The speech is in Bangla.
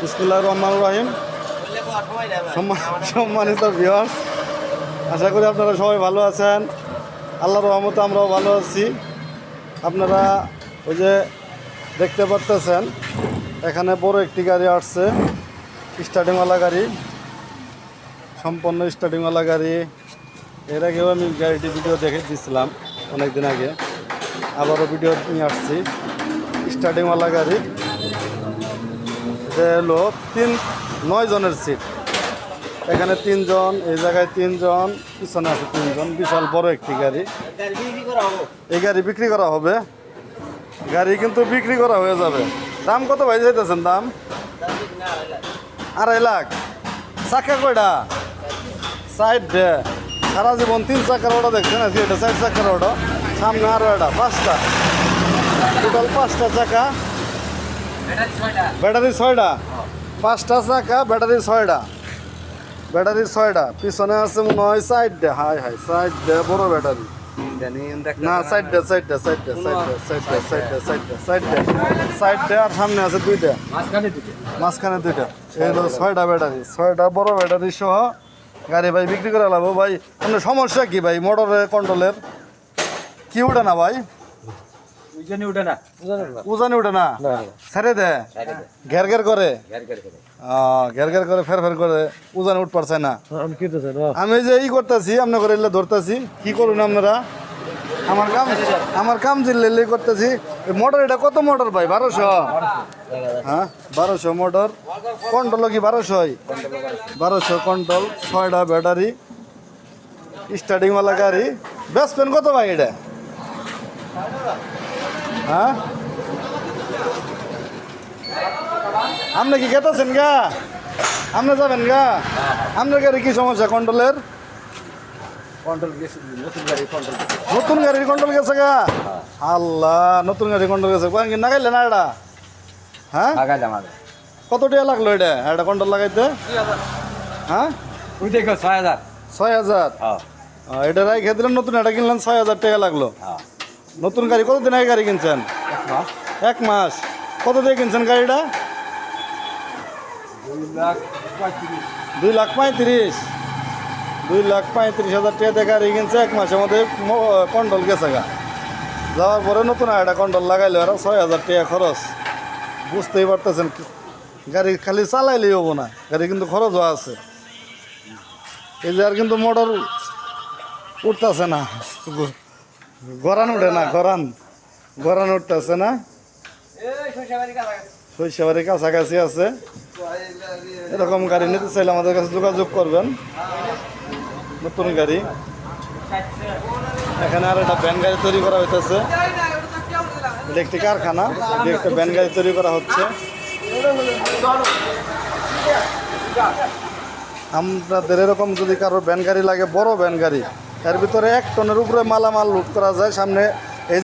বিসমিল্লাহির রহমানির রহিম। সম্মানিত ভিউয়ার্স, আশা করি আপনারা সবাই ভালো আছেন। আল্লাহর রহমতে আমরাও ভালো আছি। আপনারা ওই যে দেখতে পারতেছেন এখানে বড় একটি গাড়ি আসছে, স্টার্টিংওয়ালা গাড়ি, সম্পূর্ণ স্টার্টিংওয়ালা গাড়ি। এর আগেও আমি গাড়িটি ভিডিও দেখে দিয়েছিলাম অনেকদিন আগে, আবারও ভিডিও নিয়ে আসছি। স্টার্টিংওয়ালা গাড়ি, এটা হলো 9 জনের সিট। এখানে 3 জন, এই জায়গায় 3 জন, পিছনে আছে 3 জন। বিশাল বড় একটি গাড়ি। এই গাড়ি বিক্রি করা হবে। গাড়ি কিন্তু বিক্রি করা হয়ে যাবে। দাম কত ভাই যাইতেছেন? দাম 2.5 লাখ। চাকা কয়টা? সাইড সারা জীবন 3 চাকার ওটা দেখছেন আজকে, এটা 4 চাকার ওটা, সামনে আরো এটা 5টা, টোটাল 5টা চাকা, ব্যাটারি 6টা, 5টা চাকা, ব্যাটারি 6টা, ব্যাটারি 6টা। পিছনে আছে মনে হয় সাইডে, হাই হাই সাইডে বড় ব্যাটারি না, সাইডে সাইডে সাইডে সাইডে সাইডে সাইডে সাইডে সাইডে সাইডে, আর সামনে আছে 2টা, মাঝখানে 2টা। এই হলো 6টা ব্যাটারি, 6টা বড় ব্যাটারি সহ গাড়ি ভাই বিক্রি করে লাগবো। ভাই কোনো সমস্যা কি ভাই? মোটরের কন্ট্রোলের কি উঠে না ভাই? উজানি উঠে না, ছেড়ে দে, ঘের ঘের করে, ঘের ঘের করে, ফের ফের করে, উজানে উঠ পারছে না। আমি যে করতেছি, আপনার করে ধরতেছি, কি করুন আপনারা? আমার কাম জিল্লে করতেছি। মোটর এটা কত মোটর ভাই? 1200? হ্যাঁ 1200 মোটর। কন্ট্রোল কি 1200 কন্ট্রোল, 6টা ব্যাটারি, স্টার্টিংওয়ালা গাড়ি। বেচবেন কত ভাই এটা? হ্যাঁ আপনি কি খেতেছেন গা? আপনি যাবেন গা? আপনার গাড়ি কি সমস্যা? কন্ট্রোলের নতুন গাড়ির কন্ট্রোল গেছে গা? আল্লাহ, নতুন গাড়ি কন্ট্রোল গেছে। কি লাগাইলে না এটা? হ্যাঁ কত টাকা লাগলো এটা কন্ট্রোল লাগাইতে? হ্যাঁ 6,000। এটা রাই খেয়ে দিলেন, নতুন এটা কিনলেন 6,000 টাকা লাগলো। নতুন গাড়ি কতদিন আগে গাড়ি কিনছেন? 1 মাস। কত দিয়ে কিনছেন গাড়িটা? 2,35,000 টাকা দিয়ে গাড়ি কিনছে। 1 মাসের মধ্যে কন্ট্রোল গেছে গা। যাওয়ার পরে নতুন একটা কন্ট্রোল লাগাইলে আর 6,000 টাকা খরচ। বুঝতেই পারতেছেন, গাড়ি খালি চালাইলেই হবো না, গাড়ি কিন্তু খরচও আছে। এই যে আর কিন্তু মোটর উঠতেছে না, গরান উঠে না, গরান উঠতেছে না। শৈশবাড়ির কাছাকাছি আছে। এরকম গাড়ি নিতে চাইলে আমাদের কাছে যোগাযোগ করবেন। নতুন গাড়ি। এখানে আর একটা ভ্যান গাড়ি তৈরি করা হইতেছে, এটা একটি কারখানা, একটা ভ্যান গাড়ি তৈরি করা হচ্ছে। আমাদের এরকম যদি কারোর ভ্যান গাড়ি লাগে, বড় ভ্যান গাড়ি, এর ভিতরে 1 টনের উপরে মালামাল লোড করা যায়। সামনে